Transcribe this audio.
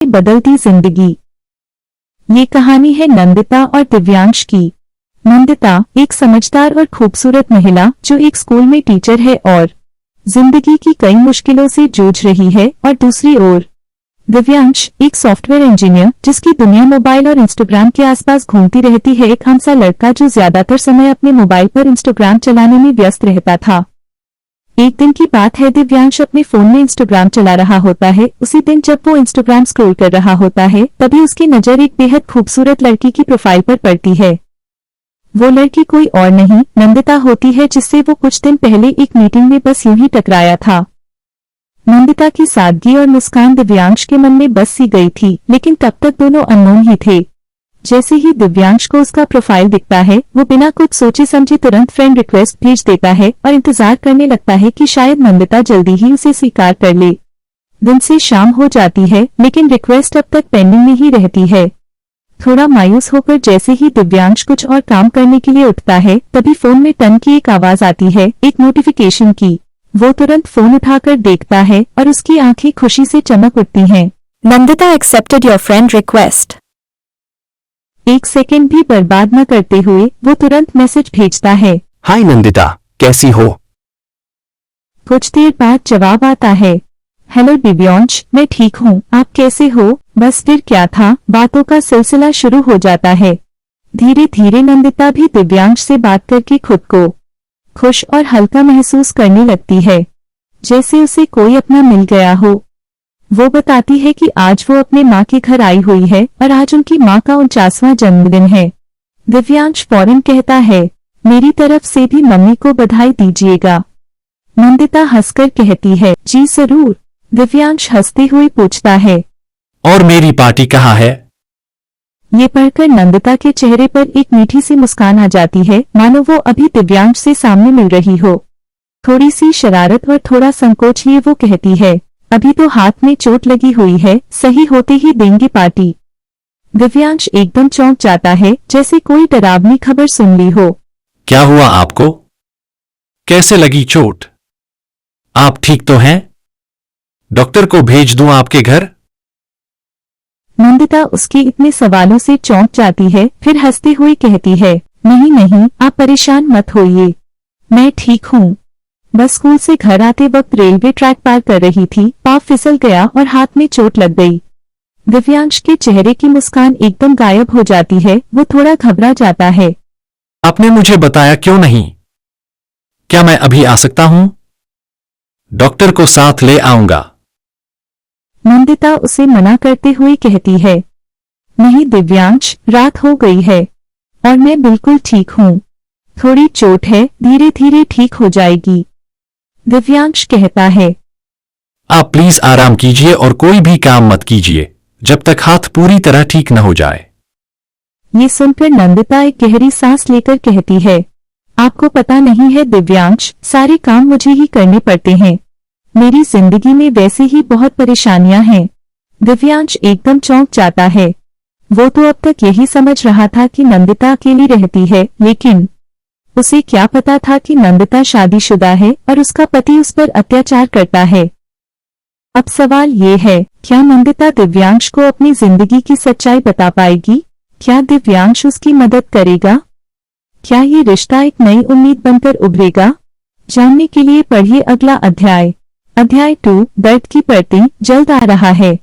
बदलती जिंदगी। ये कहानी है नंदिता और दिव्यांश की। नंदिता एक समझदार और खूबसूरत महिला जो एक स्कूल में टीचर है और जिंदगी की कई मुश्किलों से जूझ रही है, और दूसरी ओर दिव्यांश एक सॉफ्टवेयर इंजीनियर जिसकी दुनिया मोबाइल और इंस्टाग्राम के आसपास घूमती रहती है। एक हमसा लड़का जो ज्यादातर समय अपने मोबाइल पर इंस्टाग्राम चलाने में व्यस्त रहता था। एक दिन की बात है, दिव्यांश अपने फोन में इंस्टाग्राम चला रहा होता है। उसी दिन जब वो इंस्टाग्राम स्क्रॉल कर रहा होता है, तभी उसकी नजर एक बेहद खूबसूरत लड़की की प्रोफाइल पर पड़ती है। वो लड़की कोई और नहीं नंदिता होती है, जिससे वो कुछ दिन पहले एक मीटिंग में बस यूं ही टकराया था। नंदिता की सादगी और मुस्कान दिव्यांश के मन में बस सी गई थी, लेकिन तब तक दोनों अननोन ही थे। जैसे ही दिव्यांश को उसका प्रोफाइल दिखता है, वो बिना कुछ सोचे समझे तुरंत फ्रेंड रिक्वेस्ट भेज देता है और इंतजार करने लगता है कि शायद नंदिता जल्दी ही उसे स्वीकार कर ले। दिन से शाम हो जाती है, लेकिन रिक्वेस्ट अब तक पेंडिंग में ही रहती है। थोड़ा मायूस होकर जैसे ही दिव्यांश कुछ और काम करने के लिए उठता है, तभी फोन में टन की एक आवाज आती है, एक नोटिफिकेशन की। वो तुरंत फोन उठाकर देखता है और उसकी आंखें खुशी से चमक उठती हैं। Nandita accepted your friend request. एक सेकंड भी बर्बाद न करते हुए वो तुरंत मैसेज भेजता है, हाय नंदिता, कैसी हो? कुछ देर बाद जवाब आता है, हेलो दिव्यांश, मैं ठीक हूँ, आप कैसे हो? बस फिर क्या था, बातों का सिलसिला शुरू हो जाता है। धीरे धीरे नंदिता भी दिव्यांश से बात करके खुद को खुश और हल्का महसूस करने लगती है, जैसे उसे कोई अपना मिल गया हो। वो बताती है कि आज वो अपने माँ के घर आई हुई है और आज उनकी माँ का 49वां जन्मदिन है। दिव्यांश फौरन कहता है, मेरी तरफ से भी मम्मी को बधाई दीजिएगा। नंदिता हंसकर कहती है, जी जरूर। दिव्यांश हंसते हुए पूछता है, और मेरी पार्टी कहाँ है? ये पढ़कर नंदिता के चेहरे पर एक मीठी सी मुस्कान आ जाती है, मानो वो अभी दिव्यांश से सामने मिल रही हो। थोड़ी सी शरारत और थोड़ा संकोच लिए वो कहती है, अभी तो हाथ में चोट लगी हुई है, सही होते ही देंगे पार्टी। दिव्यांश एकदम चौंक जाता है, जैसे कोई डरावनी खबर सुन ली हो। क्या हुआ आपको? कैसे लगी चोट? आप ठीक तो हैं? डॉक्टर को भेज दूं आपके घर? नंदिता उसके इतने सवालों से चौंक जाती है, फिर हंसते हुए कहती है, नहीं नहीं, आप परेशान मत होइए, मैं ठीक हूँ। बस स्कूल से घर आते वक्त रेलवे ट्रैक पार कर रही थी, पाँव फिसल गया और हाथ में चोट लग गई। दिव्यांश के चेहरे की मुस्कान एकदम गायब हो जाती है, वो थोड़ा घबरा जाता है। आपने मुझे बताया क्यों नहीं? क्या मैं अभी आ सकता हूं? डॉक्टर को साथ ले आऊंगा। नंदिता उसे मना करते हुए कहती है, नहीं दिव्यांश, रात हो गई है और मैं बिल्कुल ठीक हूँ। थोड़ी चोट है, धीरे धीरे ठीक हो जाएगी। दिव्यांश कहता है, आप प्लीज आराम कीजिए और कोई भी काम मत कीजिए जब तक हाथ पूरी तरह ठीक न हो जाए। ये सुनकर नंदिता एक गहरी सांस लेकर कहती है, आपको पता नहीं है दिव्यांश, सारे काम मुझे ही करने पड़ते हैं। मेरी जिंदगी में वैसे ही बहुत परेशानियां हैं। दिव्यांश एकदम चौंक जाता है। वो तो अब तक यही समझ रहा था कि नंदिता अकेली रहती है, लेकिन उसे क्या पता था कि नंदिता शादीशुदा है और उसका पति उस पर अत्याचार करता है। अब सवाल ये है, क्या नंदिता दिव्यांश को अपनी जिंदगी की सच्चाई बता पाएगी? क्या दिव्यांश उसकी मदद करेगा? क्या ये रिश्ता एक नई उम्मीद बनकर उभरेगा? जानने के लिए पढ़िए अगला अध्याय। अध्याय 2, दर्द की परतें, जल्द आ रहा है।